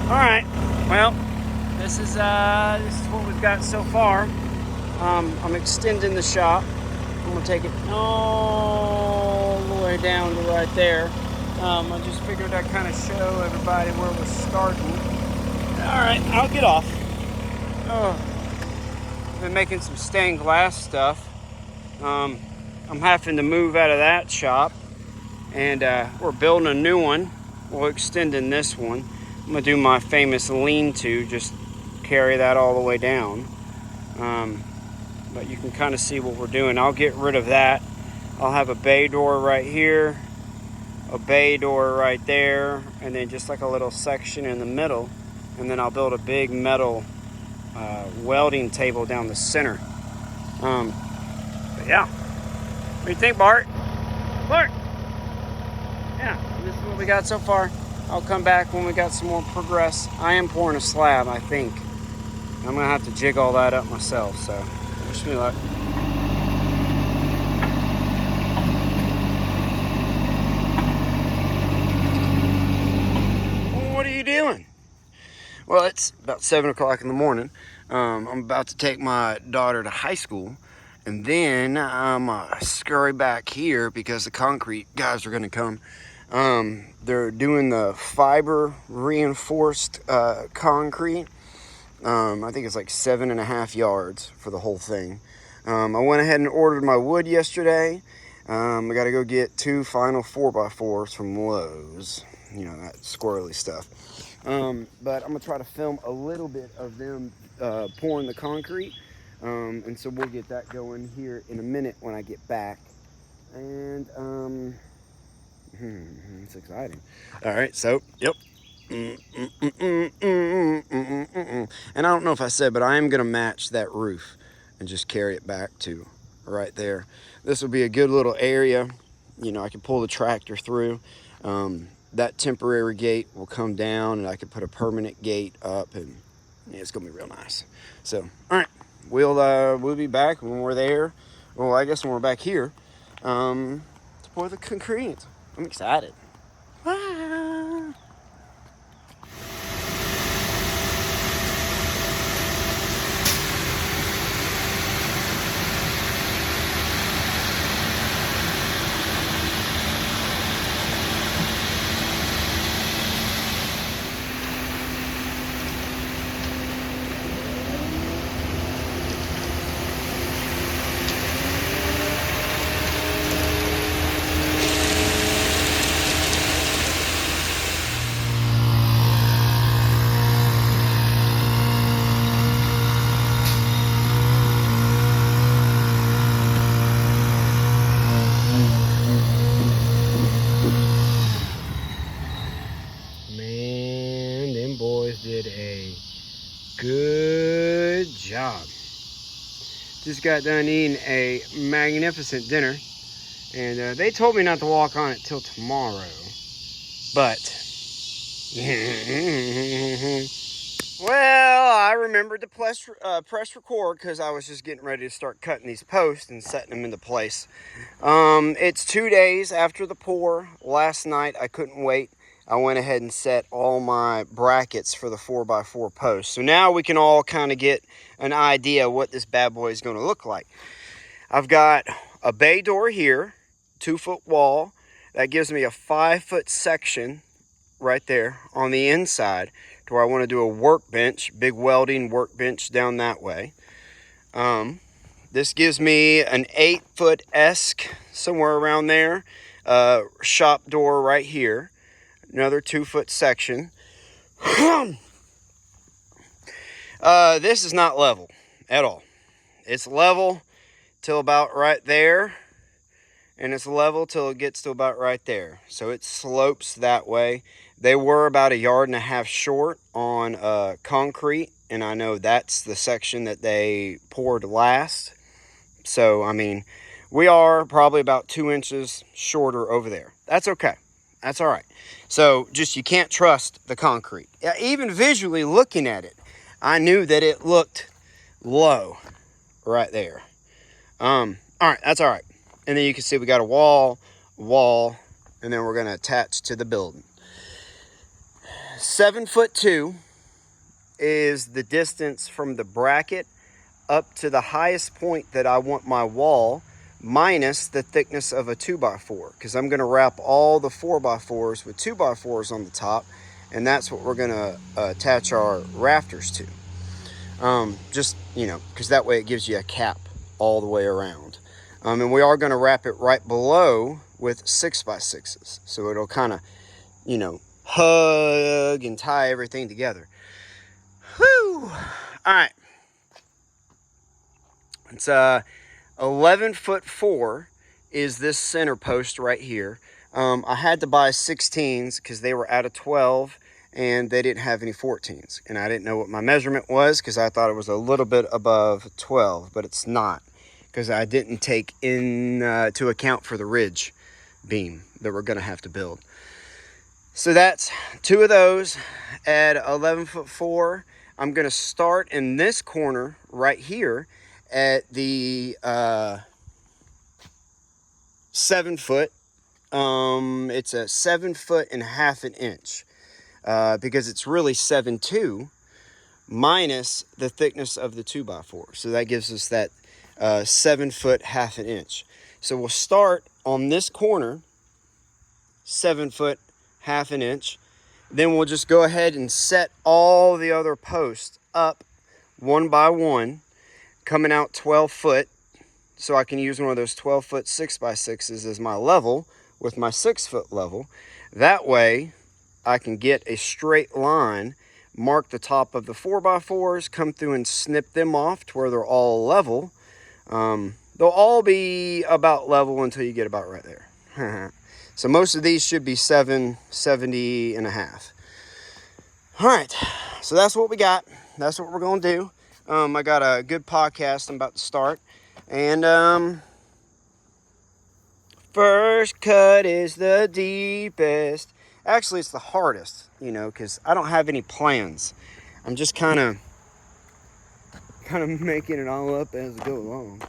All right. Well, this is what we've got so far. I'm extending the shop. I'm gonna take it all the way down to right there. I just figured I'd kind of show everybody where we're starting. All right, I'll get off. Oh, I've been making some stained glass stuff. I'm having to move out of that shop, and we're building a new one. We're extending this one. I'm gonna do my famous lean-to, just carry that all the way down. But you can kind of see what we're doing. I'll get rid of that. I'll have a bay door right here, a bay door right there, and then just like a little section in the middle. And then I'll build a big metal welding table down the center. But yeah, what do you think, Bart? Bart! Yeah, this is what we got so far. I'll come back when we got some more progress. I am pouring a slab, I think. I'm gonna have to jig all that up myself, so wish me luck. What are you doing? Well, it's about 7 o'clock in the morning. I'm about to take my daughter to high school, and then I'm scurry back here because the concrete guys are gonna come. They're doing the fiber reinforced concrete. I think it's like 7.5 yards for the whole thing. I went ahead and ordered my wood yesterday. I got to go get 2 final 4x4s from Lowe's. You know, that squirrely stuff. But I'm going to try to film a little bit of them pouring the concrete. And so we'll get that going here in a minute when I get back. And it's exciting. All right, so, yep. And I don't know if I said, but I am going to match that roof and just carry it back to right there. This will be a good little area. You know, I can pull the tractor through. That temporary gate will come down, and I can put a permanent gate up, and yeah, it's going to be real nice. So, all right, we'll be back when we're there. Well, I guess when we're back here to pour the concrete. I'm excited. Ah. Man, them boys did a good job. Just got done eating a magnificent dinner, and they told me not to walk on it till tomorrow, but well, I remembered to press record because I was just getting ready to start cutting these posts and setting them into place. It's 2 days after the pour. Last night I couldn't wait. I went ahead and set all my brackets for the 4x4 posts. So now we can all kind of get an idea what this bad boy is going to look like. I've got a bay door here, 2-foot wall. That gives me a 5-foot section right there on the inside to where I want to do a workbench, big welding workbench down that way. This gives me an 8-foot-esque, somewhere around there, shop door right here. Another 2-foot section. This is not level at all. It's level till about right there, and it's level till it gets to about right there. So it slopes that way. They were about 1.5 yards short on concrete, and I know that's the section that they poured last. So, I mean, we are probably about 2 inches shorter over there. That's okay. That's all right. So, just you can't trust the concrete. Even visually looking at it, I knew that it looked low right there. All right, that's all right. And then you can see we got a wall, and then we're going to attach to the building. 7'2" is the distance from the bracket up to the highest point that I want my wall, minus the thickness of a 2x4, because I'm going to wrap all the 4x4s with 2x4s on the top, and that's what we're going to attach our rafters to. Just, because that way it gives you a cap all the way around. And we are going to wrap it right below with 6x6s, so it'll kind of, hug and tie everything together. Whew! All right. It's 11'4" is this center post right here. I had to buy 16s because they were out of 12 and they didn't have any 14s. And I didn't know what my measurement was because I thought it was a little bit above 12, but it's not, because I didn't take into account for the ridge beam that we're going to have to build. So that's 2 of those at 11'4". I'm going to start in this corner right here at the 7 foot. It's a 7.5 inch because it's really 7'2" minus the thickness of the 2x4. So that gives us that 7.5 inch. So we'll start on this corner, 7.5 inch. Then we'll just go ahead and set all the other posts up one by one, coming out 12 foot. So I can use one of those 12 foot 6x6s as my level with my 6 foot level. That way I can get a straight line, mark the top of the 4x4s, come through and snip them off to where they're all level. They'll all be about level until you get about right there. So most of these should be 7.5. All right, so that's what we got. That's what we're gonna do. I got a good podcast I'm about to start. And first cut is the deepest. Actually, it's the hardest, because I don't have any plans. I'm just kind of making it all up as I go along.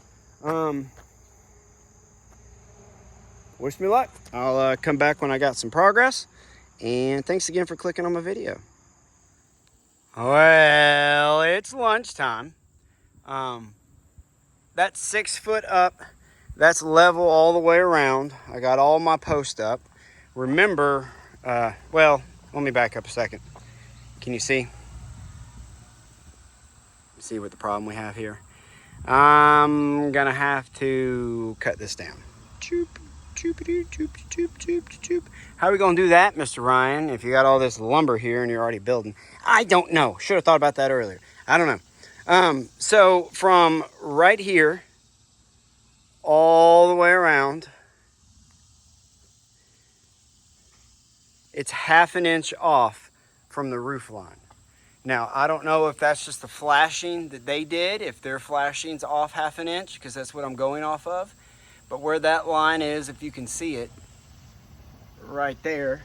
Wish me luck. I'll come back when I got some progress. And thanks again for clicking on my video. Well, it's lunchtime. That's 6 foot up. That's level all the way around. I got all my posts up. Remember, well, let me back up a second. Can you see? See what the problem we have here? I'm gonna have to cut this down. How are we gonna do that, Mr. Ryan, if you got all this lumber here and you're already building? I don't know. Should have thought about that earlier. I don't know. So from right here all the way around, it's 1/2 inch off from the roof line. Now, I don't know if that's just the flashing that they did, if their flashing's off 1/2 inch, because that's what I'm going off of. But where that line is, if you can see it, right there,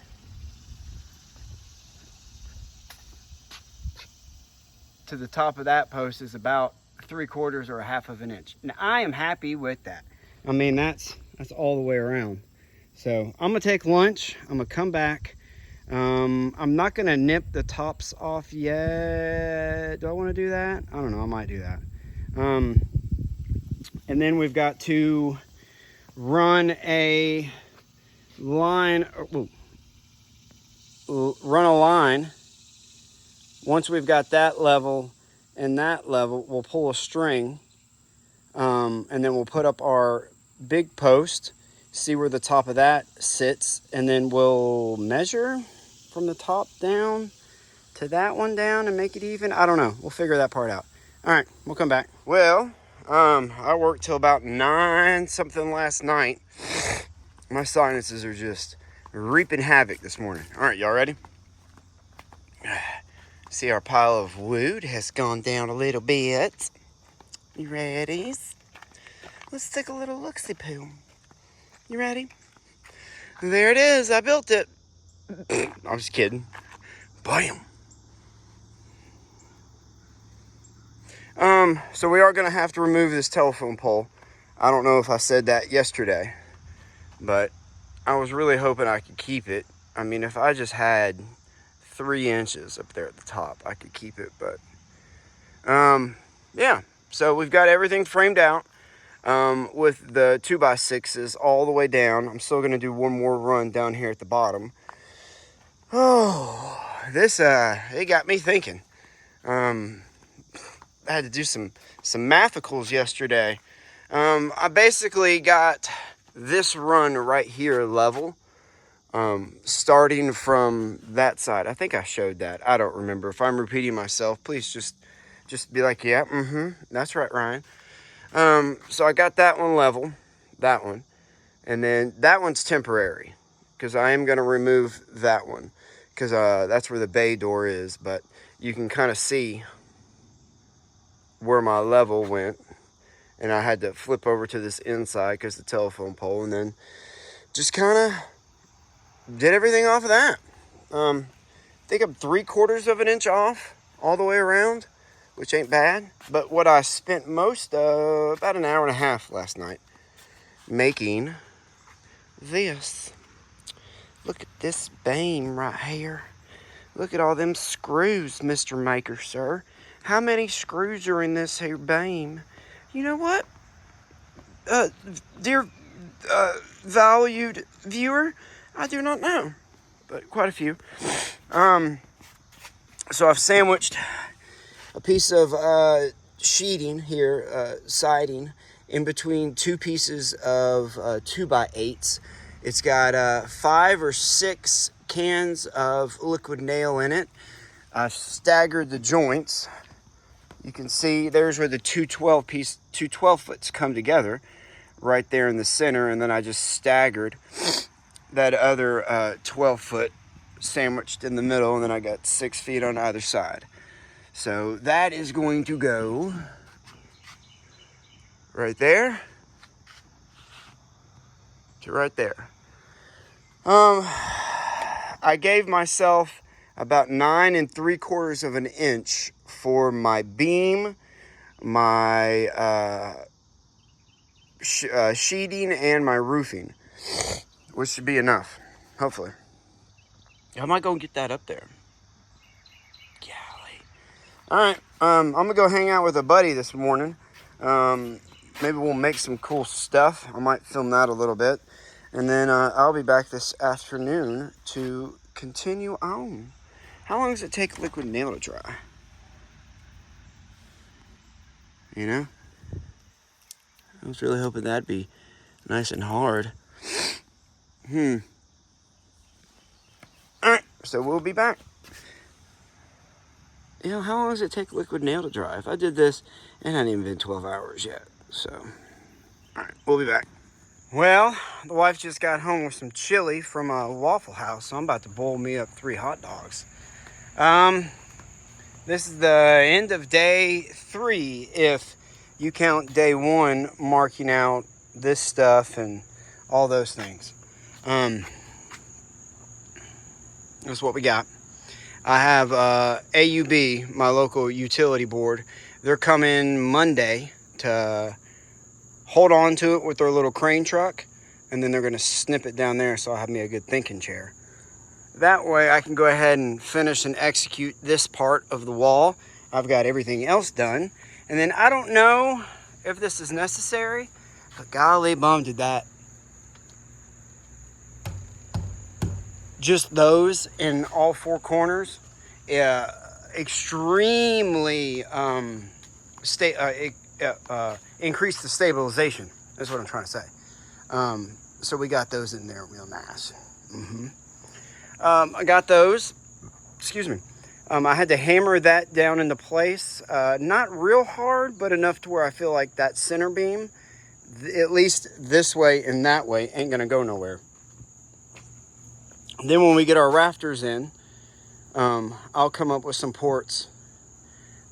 to the top of that post is about 3/4 or 1/2 inch. Now, I am happy with that. I mean, that's all the way around. So I'm gonna take lunch. I'm gonna come back. I'm not gonna nip the tops off yet. Do I want to do that? I don't know. I might do that. And then we've got to run a line. Run a line. Once we've got that level and that level, we'll pull a string, and then we'll put up our big post, see where the top of that sits, and then we'll measure from the top down to that one down and make it even. I don't know. We'll figure that part out. All right, we'll come back. Well, I worked till about 9 something last night. My sinuses are just reaping havoc this morning. All right, y'all ready? See, our pile of wood has gone down a little bit. You ready? Let's take a little look-see-poo. You ready? There it is. I built it. I'm just kidding. Bam. So we are going to have to remove this telephone pole. I don't know if I said that yesterday, but I was really hoping I could keep it. I mean, if I just had 3 inches up there at the top. I could keep it, but yeah. So we've got everything framed out with the 2x6s all the way down. I'm still gonna do one more run down here at the bottom. Oh, this it got me thinking. I had to do some mathicals yesterday. I basically got this run right here level, starting from that side. I think I showed that. I don't remember. If I'm repeating myself, please just be like, yeah, that's right, Ryan. So I got that one level, that one, and then that one's temporary because I am going to remove that one because that's where the bay door is, but you can kind of see where my level went, and I had to flip over to this inside because the telephone pole, and then just kind of did everything off of that. I think I'm 3/4 of an inch off all the way around, which ain't bad. But what I spent most about an hour and a half last night making this. Look at this beam right here. Look at all them screws, Mr. Maker, sir. How many screws are in this here beam? You know what? Dear valued viewer, I do not know, but quite a few. So I've sandwiched a piece of sheeting here, siding, in between 2 pieces of 2x8s. It's got 5 or 6 cans of liquid nail in it. I've staggered the joints. You can see there's where the 2 12-foots come together, right there in the center, and then I just staggered that other 12-foot sandwiched in the middle, and then I got 6 feet on either side. So that is going to go right there to right there. I gave myself about 9 3/4 of an inch for my beam, my sheeting, and my roofing, which should be enough, hopefully. How am I gonna get that up there? Golly. All right, I'm gonna go hang out with a buddy this morning. Maybe we'll make some cool stuff. I might film that a little bit. And then I'll be back this afternoon to continue on. How long does it take liquid nail to dry? You know? I was really hoping that'd be nice and hard. Alright, so we'll be back. You know, how long does it take liquid nail to dry? If I did this, it hadn't even been 12 hours yet. So, alright, we'll be back. Well, the wife just got home with some chili from a Waffle House, so I'm about to boil me up 3 hot dogs. This is the end of day 3, if you count day 1 marking out this stuff and all those things. That's what we got. I have AUB, my local utility board. They're coming Monday to hold on to it with their little crane truck, and then they're going to snip it down there, so I'll have me a good thinking chair. That way I can go ahead and finish and execute this part of the wall. I've got everything else done. And then I don't know if this is necessary, but golly bum did that. Just those in all 4 corners, extremely increase the stabilization. That's what I'm trying to say. So we got those in there real nice. I got those. Excuse me. I had to hammer that down into place. Not real hard, but enough to where I feel like that center beam, at least this way and that way, ain't gonna go nowhere. Then when we get our rafters in, I'll come up with some ports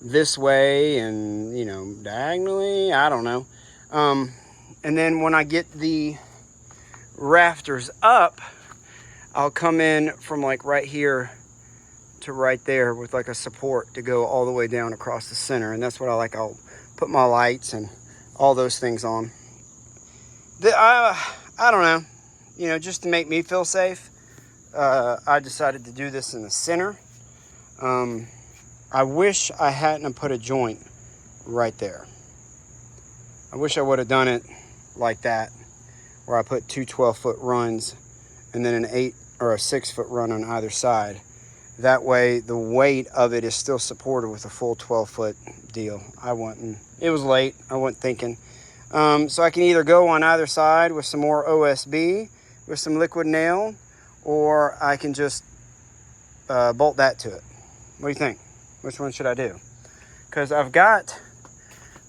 this way and, you know, diagonally, I don't know. And then when I get the rafters up, I'll come in from like right here to right there with like a support to go all the way down across the center. And that's what I like. I'll put my lights and all those things on. I don't know, you know, just to make me feel safe. I decided to do this in the center I wish I hadn't put a joint right there. I wish I would have done it like that, where I put two 12-foot runs and then an 8 or a 6-foot run on either side. That way the weight of it is still supported with a full 12-foot deal. It was late, I wasn't thinking. So I can either go on either side with some more OSB with some liquid nail, or I can just bolt that to it. What do you think? Which one should I do? Because I've got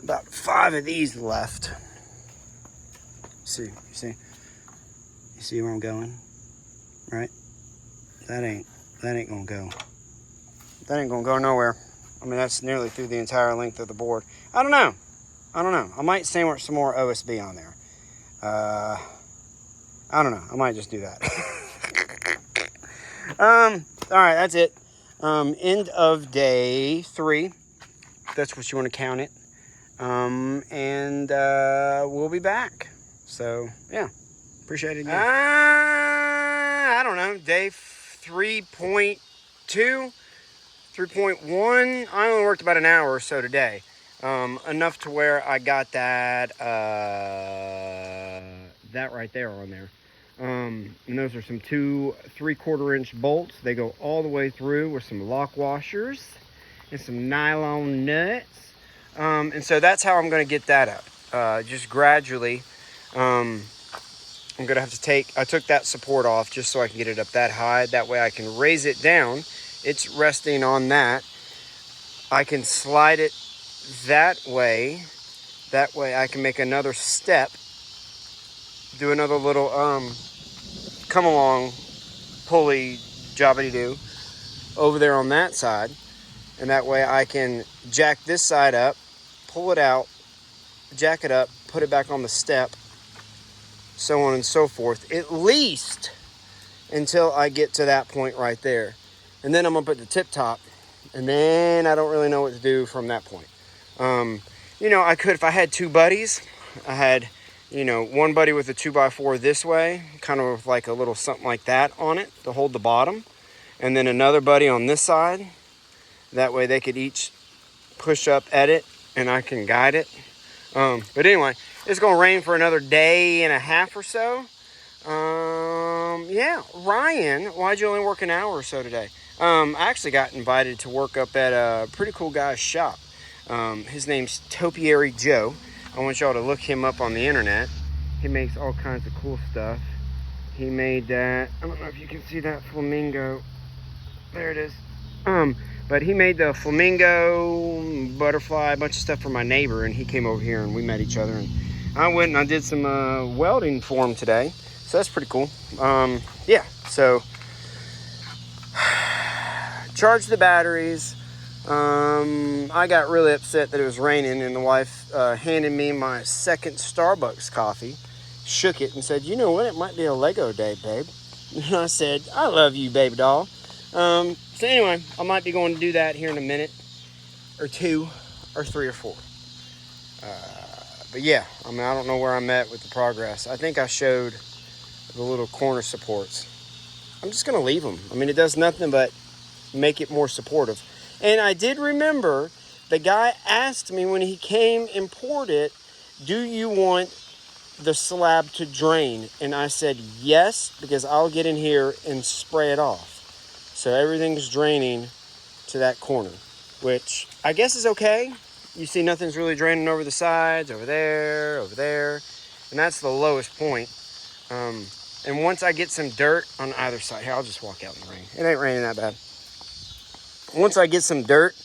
about 5 of these left. You see where I'm going? Right? That ain't gonna go. That ain't gonna go nowhere. I mean, that's nearly through the entire length of the board. I don't know. I might sandwich some more OSB on there. I don't know. I might just do that. All right, that's it. End of day 3. That's what you want to count it. And we'll be back. So, yeah. Appreciate it again. I don't know. Day 3.2, 3.1. I only worked about an hour or so today. Enough to where I got that right there on there. And those are some 2 3/4 inch bolts. They go all the way through with some lock washers and some nylon nuts. And so that's how I'm going to get that up. Just gradually. I'm going to have to I took that support off just so I can get it up that high. That way I can raise it down. It's resting on that. I can slide it that way. That way I can make another step. Do another little come along pulley jobbity-doo over there on that side. And that way I can jack this side up, pull it out, jack it up, put it back on the step, so on and so forth, at least until I get to that point right there. And then I'm going to put the tip top, and then I don't really know what to do from that point. I could, if I had 2 buddies, I had, one buddy with a 2x4 this way, kind of with like a little something like that on it to hold the bottom, and then another buddy on this side. That way they could each push up at it, and I can guide it. But anyway, it's going to rain for another day and a half or so. Yeah, Ryan, why'd you only work an hour or so today? I actually got invited to work up at a pretty cool guy's shop. His name's Topiary Joe. I want y'all to look him up on the internet. He makes all kinds of cool stuff. He made that, I don't know if you can see that flamingo. There it is. But he made the flamingo, butterfly, a bunch of stuff for my neighbor, and he came over here and we met each other. And I went and I did some welding for him today, so that's pretty cool. Yeah, so charged the batteries. I got really upset that it was raining, and the wife handed me my second Starbucks coffee, shook it, and said, "You know what? It might be a Lego day, babe." And I said, "I love you, baby doll." So anyway, I might be going to do that here in a minute, or 2, or 3, or 4. But yeah, I mean, I don't know where I'm at with the progress. I think I showed the little corner supports. I'm just going to leave them. I mean, it does nothing but make it more supportive. And I did remember the guy asked me when he came and poured it, "Do you want the slab to drain?" And I said yes, because I'll get in here and spray it off. So everything's draining to that corner, which I guess is okay. You see nothing's really draining over the sides, over there, and that's the lowest point. And once I get some dirt on either side, here, I'll just walk out in the rain. It ain't raining that bad. Once I get some dirt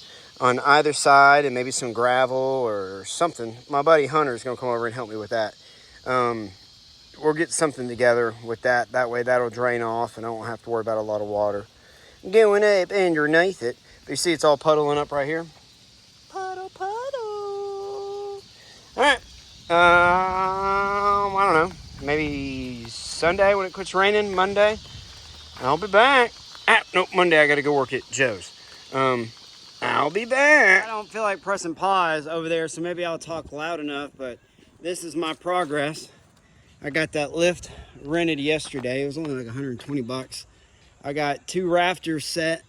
on either side and maybe some gravel or something, my buddy Hunter is going to come over and help me with that. We'll get something together with that. That way that'll drain off and I won't have to worry about a lot of water going up underneath it. But you see it's all puddling up right here. Puddle. Alright. I don't know. Maybe Sunday when it quits raining, Monday. I'll be back. Nope, Monday I gotta go work at Joe's. I'll be back. I don't feel like pressing pause over there, so maybe I'll talk loud enough, but this is my progress. I got that lift rented yesterday. It was only like 120 bucks. I got 2 rafters set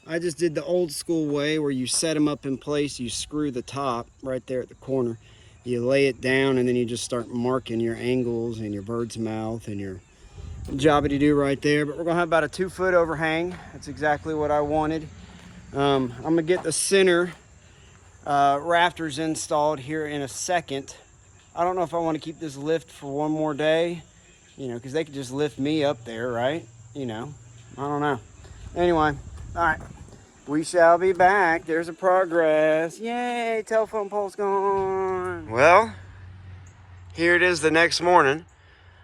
I just did the old school way where you set them up in place, you screw the top right there at the corner, you lay it down, and then you just start marking your angles and your bird's mouth and your jobby do right there. But we're gonna have about a 2-foot overhang. That's exactly what I wanted. I'm gonna get the center rafters installed here in a second. I don't know if I want to keep this lift for one more day, you know, because they could just lift me up there, right? You know, I don't know. Anyway, all right, we shall be back. There's a progress. Yay, telephone pole's gone. Well, here it is the next morning.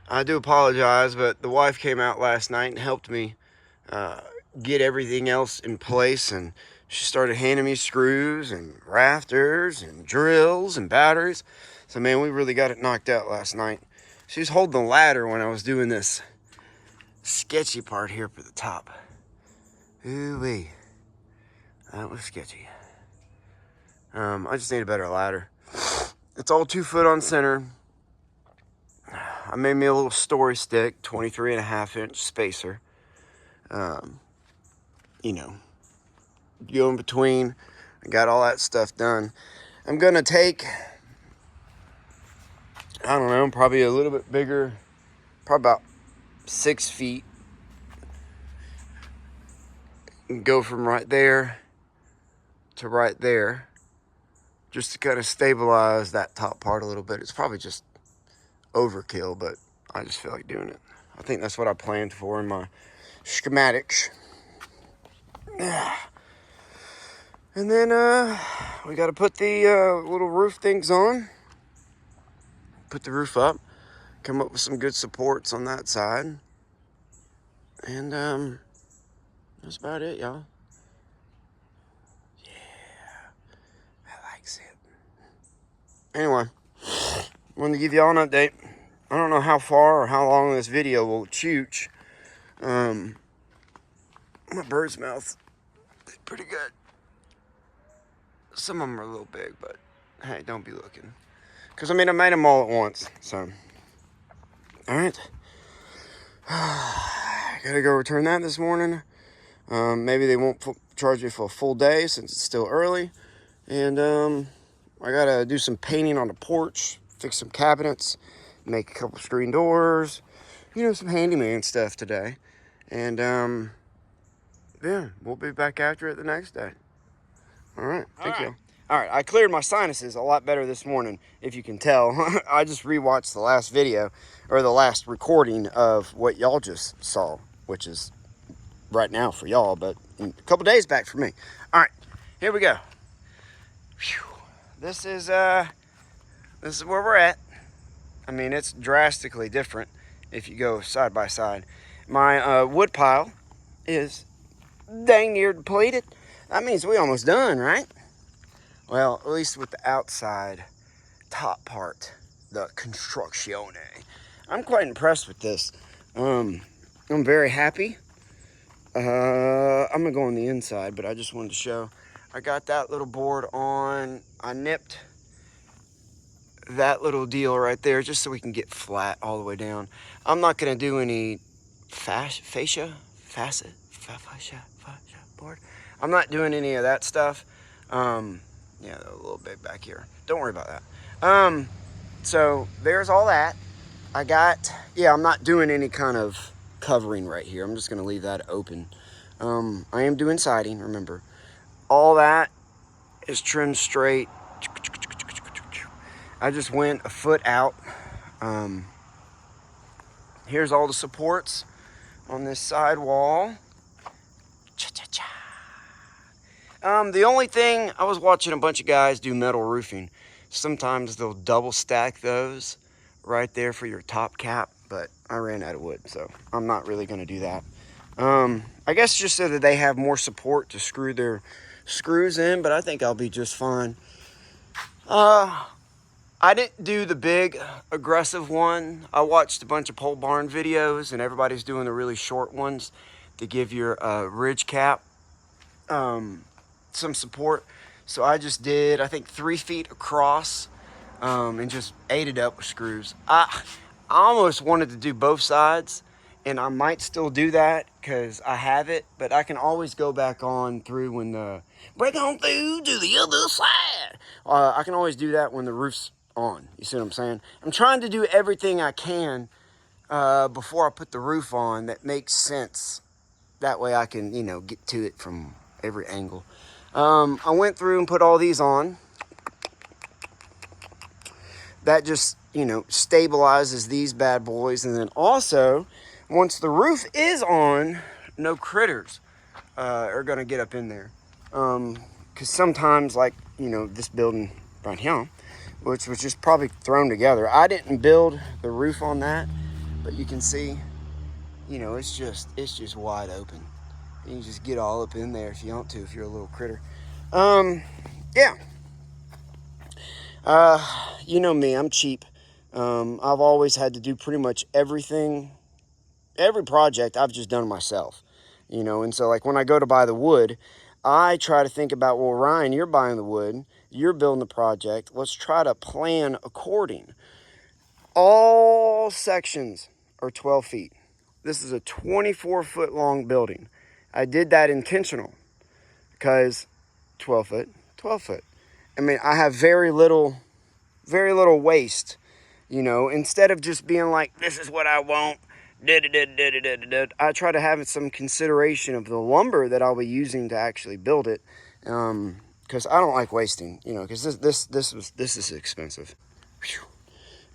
I do apologize, but the wife came out last night and helped me get everything else in place, and she started handing me screws and rafters and drills and batteries. So man, we really got it knocked out last night. She was holding the ladder when I was doing this sketchy part here for the top. Ooh-wee. That was sketchy. I just need a better ladder. It's all 2 foot on center. I made me a little story stick, 23.5-inch spacer. You know, go in between. I got all that stuff done. I'm gonna take, I don't know, probably a little bit bigger, probably about 6 feet. And go from right there to right there, just to kind of stabilize that top part a little bit. It's probably just overkill, but I just feel like doing it. I think that's what I planned for in my schematics. And then we got to put the little roof things on, put the roof up, come up with some good supports on that side, and that's about it, y'all. Yeah, I likes it. Anyway, wanted to give y'all an update. I don't know how far or how long this video will chooch. My bird's mouth is pretty good. Some of them are a little big, but hey, don't be looking. Because, I mean, I made them all at once, so. All right. Gotta go return that this morning. Maybe they won't charge me for a full day since it's still early. And I gotta do some painting on the porch, fix some cabinets, make a couple screen doors, you know, some handyman stuff today. And yeah, we'll be back after it the next day. All right, thank you. All right, I cleared my sinuses a lot better this morning, if you can tell. I just rewatched the last video, or the last recording of what y'all just saw, which is right now for y'all, but a couple days back for me. All right, here we go. Whew. This is where we're at. I mean, it's drastically different if you go side by side. My wood pile is dang near depleted. That means we almost done, right? Well, at least with the outside top part, the constructione. I'm quite impressed with this. I'm very happy. I'm gonna go on the inside, but I just wanted to show. I got that little board on. I nipped that little deal right there just so we can get flat all the way down. I'm not gonna do any fascia board. I'm not doing any of that stuff. Yeah, a little bit back here. Don't worry about that. So there's all that. I got, yeah, I'm not doing any kind of covering right here. I'm just gonna leave that open. I am doing siding, remember. All that is trimmed straight. I just went a foot out. Here's all the supports on this side wall. The only thing, I was watching a bunch of guys do metal roofing. Sometimes they'll double stack those right there for your top cap, but I ran out of wood, so I'm not really gonna do that. I guess just so that they have more support to screw their screws in, but I think I'll be just fine. I didn't do the big aggressive one. I watched a bunch of pole barn videos and everybody's doing the really short ones to give your ridge cap some support. So I just did, I think 3 feet across and just ate it up with screws. I almost wanted to do both sides And I might still do that because I have it, but I can always go back on through when the break on through to the other side. I can always do that when the roof's on. You see what I'm saying? I'm trying to do everything I can before I put the roof on that makes sense. That way I can, you know, get to it from every angle. I went through and put all these on. That just, you know, stabilizes these bad boys. And then also, once the roof is on, no critters are going to get up in there. Because sometimes, like, you know, this building right here, which was just probably thrown together. I didn't build the roof on that, but you can see, you know, it's just wide open. You can just get all up in there if you want to, if you're a little critter. Yeah. You know me, I'm cheap. I've always had to do pretty much everything, every project I've just done myself, you know. And so, like, when I go to buy the wood, I try to think about, well, Ryan, you're buying the wood, you're building the project, let's try to plan according. All sections are 12 feet. This is a 24-foot long building. I did that intentional because 12 foot, 12 foot. I mean, I have very little waste, you know. Instead of just being like, this is what I want, I try to have some consideration of the lumber that I'll be using to actually build it, because I don't like wasting, you know, because this is expensive. Whew.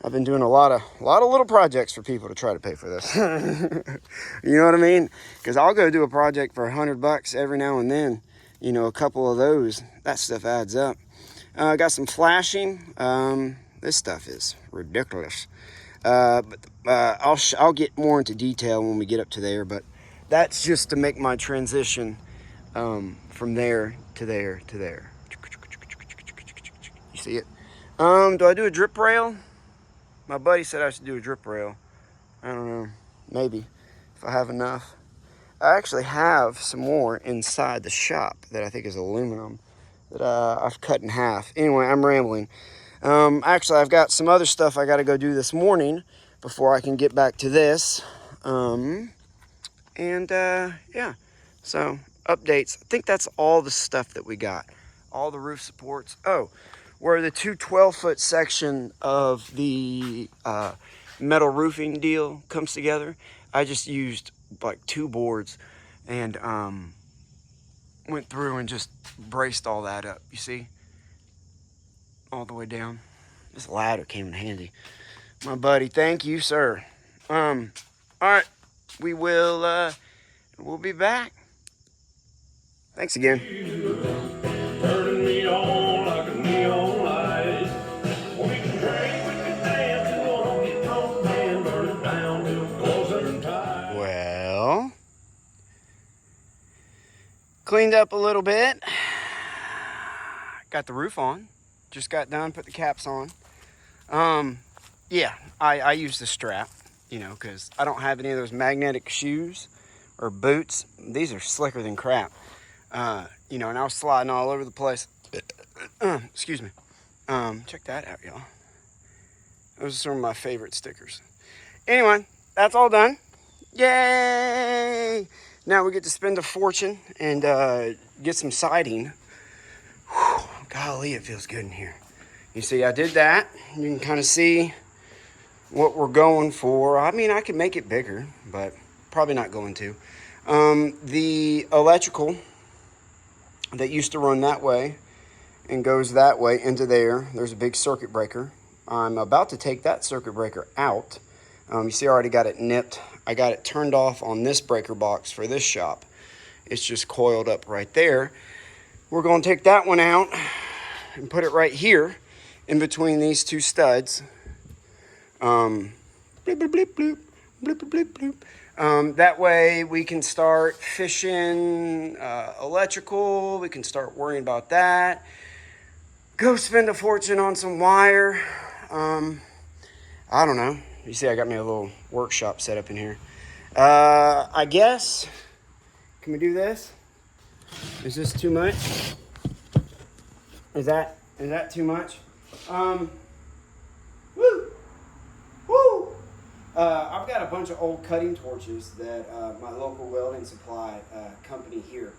I've been doing a lot of little projects for people to try to pay for this. You know what I mean? Because I'll go do a project for $100 every now and then. You know, a couple of those, that stuff adds up. I got some flashing. This stuff is ridiculous. But I'll get more into detail when we get up to there. But that's just to make my transition from there to there to there. You see it? Do I do a drip rail? My buddy said I should do a drip rail. I don't know. Maybe. If I have enough. I actually have some more inside the shop that I think is aluminum that I've cut in half. Anyway, I'm rambling. Actually, I've got some other stuff I got to go do this morning before I can get back to this. Yeah. So, updates. I think that's all the stuff that we got. All the roof supports. Oh, where the 12-foot section of the metal roofing deal comes together, I just used like 2 boards and went through and just braced all that up. You see? All the way down. This ladder came in handy. My buddy, thank you, sir. All right. We'll be back. Thanks again. Turning me on like a neon light. We can drink, we can dance, we won't get drunk, man, burn it down till it goes tight. Well, cleaned up a little bit. Got the roof on. Just got done, put the caps on. Yeah, I use the strap, you know, because I don't have any of those magnetic shoes or boots. These are slicker than crap. You know, and I was sliding all over the place. Excuse me. Check that out, y'all. Those are some of my favorite stickers. Anyway, that's all done. Yay! Now we get to spend a fortune and get some siding. Whew, golly, it feels good in here. You see, I did that. You can kind of see what we're going for. I mean, I could make it bigger, but probably not going to. The electrical that used to run that way and goes that way into there, there's a big circuit breaker. I'm about to take that circuit breaker out. You see, I already got it nipped. I got it turned off on this breaker box for this shop. It's just coiled up right there. We're going to take that one out and put it right here in between these 2 studs. Bloop, bloop, bloop, bloop, bloop, bloop, bloop. That way we can start fishing electrical. We can start worrying about that. Go spend a fortune on some wire. I don't know. You see, I got me a little workshop set up in here. I guess. Can we do this? Is this too much? Is that too much? Woo! Woo! I've got a bunch of old cutting torches that my local welding supply company here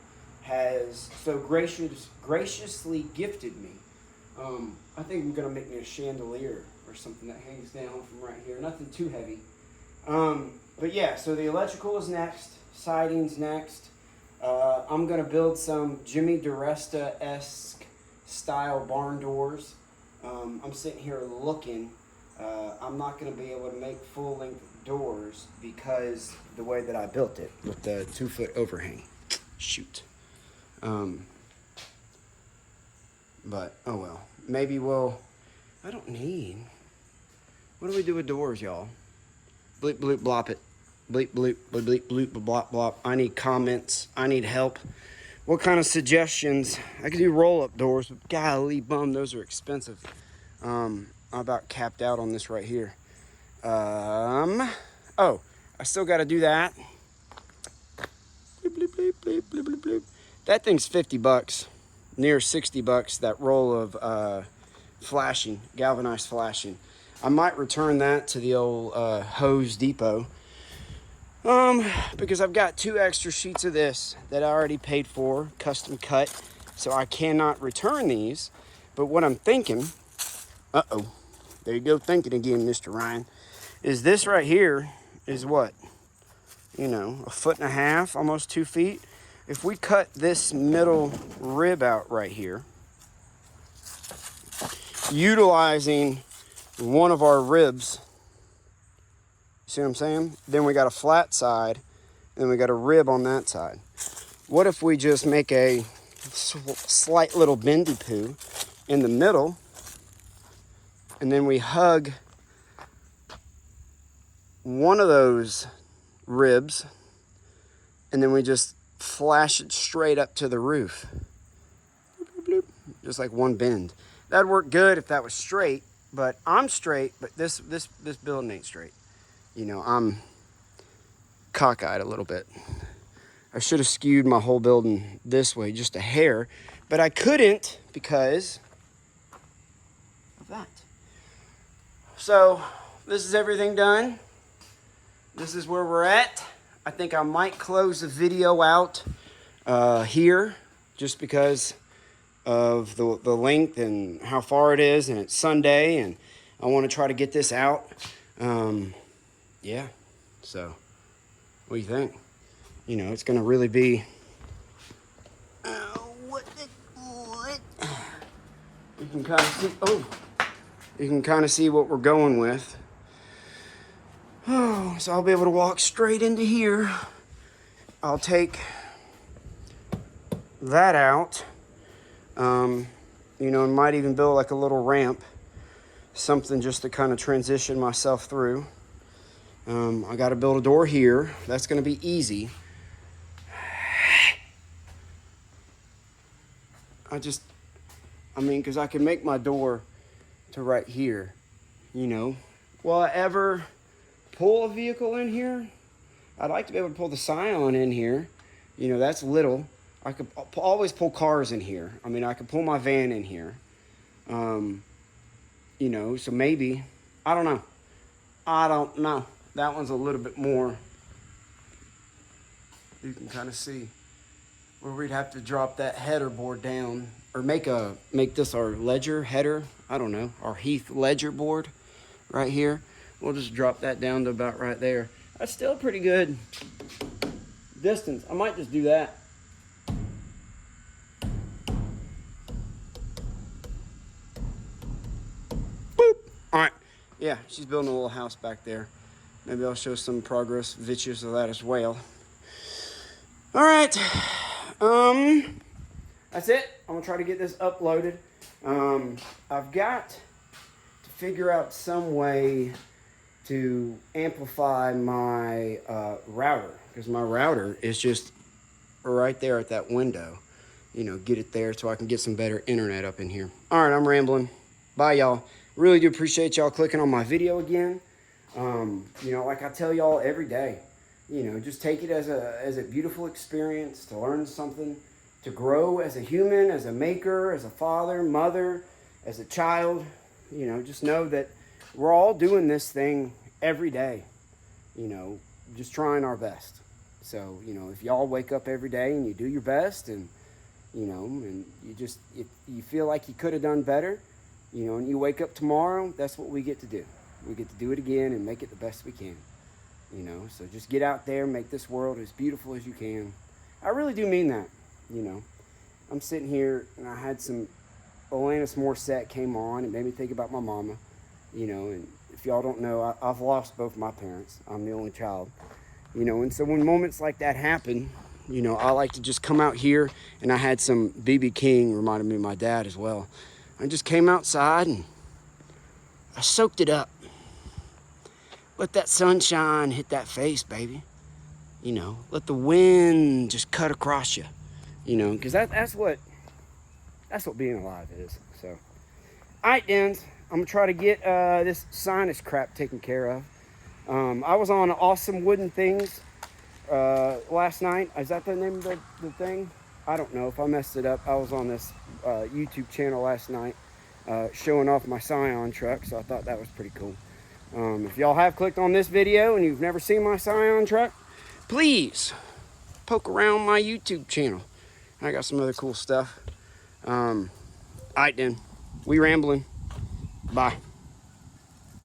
has so graciously gifted me. I think I'm going to make me a chandelier or something that hangs down from right here. Nothing too heavy. But yeah, so the electrical is next. Siding's next. I'm going to build some Jimmy DiResta-esque style barn doors. I'm sitting here looking. I'm not going to be able to make full-length doors because the way that I built it with the 2-foot overhang. Shoot. But, oh well. Maybe we'll... I don't need... What do we do with doors, y'all? Bleep, bloop, blop it. Bleep, bloop, bleep, bloop, blop, blop. I need comments. I need help. What kind of suggestions? I could do roll-up doors, but golly bum, those are expensive. I'm about capped out on this right here. Oh, I still got to do that. Bleep, bleep, bleep, bleep, bleep, bleep, bleep. That thing's $50, near $60. That roll of flashing, galvanized flashing. I might return that to the old Hose Depot. Because I've got 2 extra sheets of this that I already paid for, custom cut, so I cannot return these. But what I'm thinking, there you go thinking again, Mr. Ryan, is this right here is what? You know, 1.5 feet, almost 2 feet. If we cut this middle rib out right here, utilizing one of our ribs, see what I'm saying? Then we got a flat side, and then we got a rib on that side. What if we just make a slight little bendy poo in the middle, and then we hug one of those ribs, and then we just flash it straight up to the roof. Bloop, bloop, bloop. Just like one bend. That'd work good if that was straight, but I'm straight, but this building ain't straight. You know, I'm cockeyed a little bit. I should have skewed my whole building this way, just a hair, but I couldn't because of that. So, this is everything done. This is where we're at. I think I might close the video out here just because of the length and how far it is, and it's Sunday, and I want to try to get this out. Yeah, so what do you think? You know, it's going to really be... what? You can kind of see... you can kind of see what we're going with. Oh, so I'll be able to walk straight into here. I'll take that out. You know, and might even build like a little ramp. Something just to kind of transition myself through. I got to build a door here. That's going to be easy. Because I can make my door to right here, you know. Will I ever pull a vehicle in here? I'd like to be able to pull the Scion in here. You know, that's little. I could always pull cars in here. I mean, I could pull my van in here. You know, so maybe, I don't know. That one's a little bit more, you can kind of see where we'd have to drop that header board down, or make this our ledger header. I don't know, our Heath ledger board right here. We'll just drop that down to about right there. That's still pretty good distance. I might just do that. Boop. All right. Yeah, she's building a little house back there. Maybe I'll show some progress videos of that as well. All right. That's it. I'm gonna try to get this uploaded. I've got to figure out some way to amplify my router, because my router is just right there at that window. You know, get it there so I can get some better internet up in here. All right, I'm rambling. Bye, y'all. Really do appreciate y'all clicking on my video again. You know, like I tell y'all every day, you know, just take it as a beautiful experience to learn something, to grow as a human, as a maker, as a father, mother, as a child. You know, just know that we're all doing this thing every day. you know, just trying our best. So, you know, if y'all wake up every day and you do your best, and, you know, and you just, if you feel like you could have done better, you know, and you wake up tomorrow, that's what we get to do. We get to do it again and make it the best we can, you know. So just get out there, make this world as beautiful as you can. I really do mean that, you know. I'm sitting here and I had some Alanis Morissette came on and made me think about my mama, you know. And if y'all don't know, I've lost both my parents. I'm the only child, you know. And so when moments like that happen, you know, I like to just come out here, and I had some B.B. King reminded me of my dad as well. I just came outside and I soaked it up. Let that sunshine hit that face, baby. You know, let the wind just cut across you, you know, because that's what being alive is. So, all right, Dens, I'm going to try to get this sinus crap taken care of. I was on Awesome Wooden Things last night. Is that the name of the thing? I don't know if I messed it up. I was on this YouTube channel last night showing off my Scion truck, so I thought that was pretty cool. If y'all have clicked on this video and you've never seen my Scion truck, please poke around my YouTube channel. I got some other cool stuff. All right, then. We rambling. Bye.